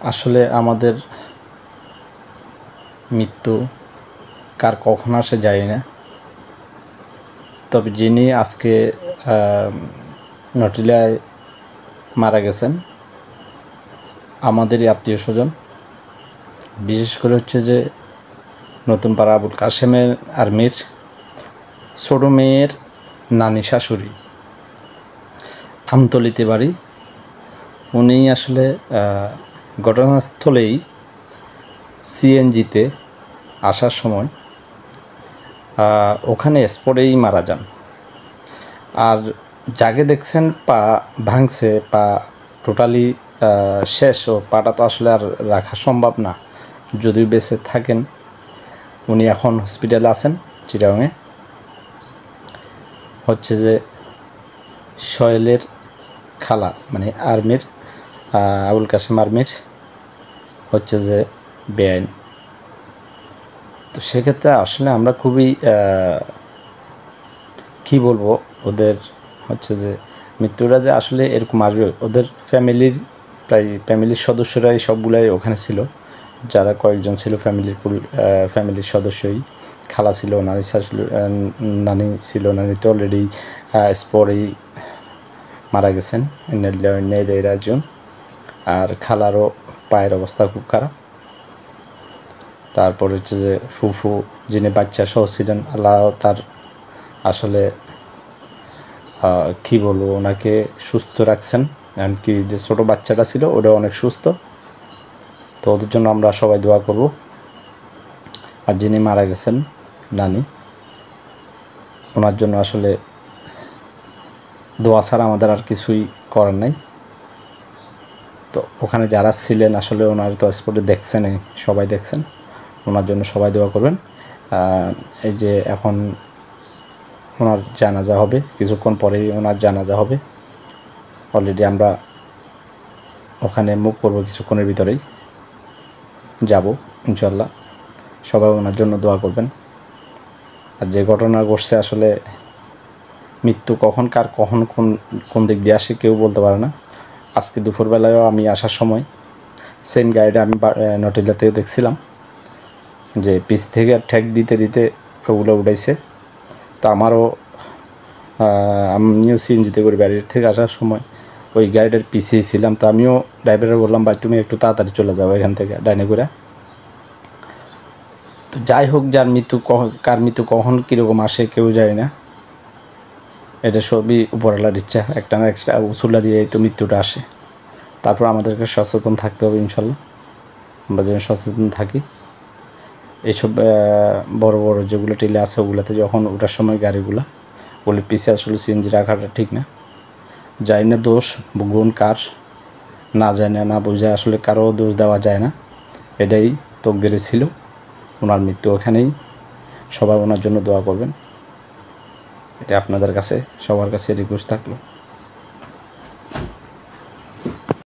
আসলে আমাদের মৃত্যু কার কখন আসে জানি না, তবে যিনি আজকে নটিলায় মারা গেছেন আমাদেরই আত্মীয় স্বজন, বিশেষ করে হচ্ছে যে নতুন পাড়া আবুল কাশেমের আর্মির ছোটো মেয়ের নানি শাশুড়ি, আমতলিতে বাড়ি। উনি আসলে ঘটনাস্থলেই সিএনজিতে আসার সময় ওখানে স্পটেই মারা যান। আর যাকে দেখছেন পা ভাঙছে, পা টোটালি শেষ, ও পাটা তো আসলে আর রাখা সম্ভব না যদি বেঁচে থাকেন। উনি এখন হসপিটালে আছেন চিটাগাংয়ে। হচ্ছে যে সোহেলের খালা, মানে আর্মির আবুল কাশেম আর্মির হচ্ছে যে বেআইন। তো সেক্ষেত্রে আসলে আমরা খুবই কী বলবো, ওদের হচ্ছে যে মৃত্যুটা যে আসলে এরকম আসবে, ওদের ফ্যামিলির সদস্যরাই সবগুলাই ওখানে ছিল, যারা কয়েকজন ছিল ফ্যামিলির সদস্যই। খালা ছিল, নানি ছিল, নানি তো অলরেডি স্পটেই মারা গেছেন, একজন। আর খালারও পায়ের অবস্থা খুব খারাপ। তারপর হচ্ছে যে ফুফু, যিনি বাচ্চা সহ ছিলেন, আল্লাহ তার আসলে কী বলবো, ওনাকে সুস্থ রাখছেন। এমনকি যে ছোটো বাচ্চাটা ছিল ওটা অনেক সুস্থ। তো ওদের জন্য আমরা সবাই দোয়া করব। আর যিনি মারা গেছেন নানি, ওনার জন্য আসলে দোয়া ছাড়া আমাদের আর কিছুই করার নাই। তো ওখানে যারা ছিলেন আসলে ওনার তো স্পটে দেখছেন, সবাই দেখছেন, ওনার জন্য সবাই দোয়া করবেন। এই যে এখন ওনার জানাজা হবে, কিছুক্ষণ পরেই ওনার জানাজা হবে। অলরেডি আমরা ওখানে মুভ করবো, কিছুক্ষণের ভিতরেই যাব ইনশাল্লাহ। সবাই ওনার জন্য দোয়া করবেন। আর যে ঘটনা ঘটছে আসলে মৃত্যু কখন কোন দিক দিয়ে আসে কেউ বলতে পারে না। আজকে দুপুরবেলায়ও আমি আসার সময় সেম গাড়িটা আমি নটিলা থেকে দেখছিলাম যে পিছ থেকে ঠেক দিতে দিতে ওগুলো উঠাইছে। তো আমিও সিএনজিতে করে বাড়ির থেকে আসার সময় ওই গাড়িটার পিছিয়ে ছিলাম। তো আমিও ড্রাইভারে বললাম, ভাই তুমি একটু তাড়াতাড়ি চলে যাও এখান থেকে ডাইনে করে। তো যাই হোক, কার মৃত্যু কখন কীরকম আসে কেউ যায় না, এটা সবই উপরওয়ালার ইচ্ছা। একটা না একটা উসুলা দিয়ে তো মৃত্যুটা আসে। তারপর আমাদেরকে সচেতন থাকতে হবে ইনশাল্লাহ। আমরা যেন সচেতন থাকি। এইসব বড় বড় যেগুলো টেলে আছে ওগুলোতে যখন ওঠার সময় গাড়িগুলো ওগুলো পিছিয়ে আসলে সিএনজি রাখাটা ঠিক না। জানি না দোষ গুণ কার, না জানি না বুঝে আসলে কারো দোষ দেওয়া যায় না। এটাই তকদিরে ছিল, ওনার মৃত্যু ওখানেই। সবাই ওনার জন্য দোয়া করবেন, এটা আপনাদের কাছে সবার কাছে রিকোয়েস্ট থাকলো।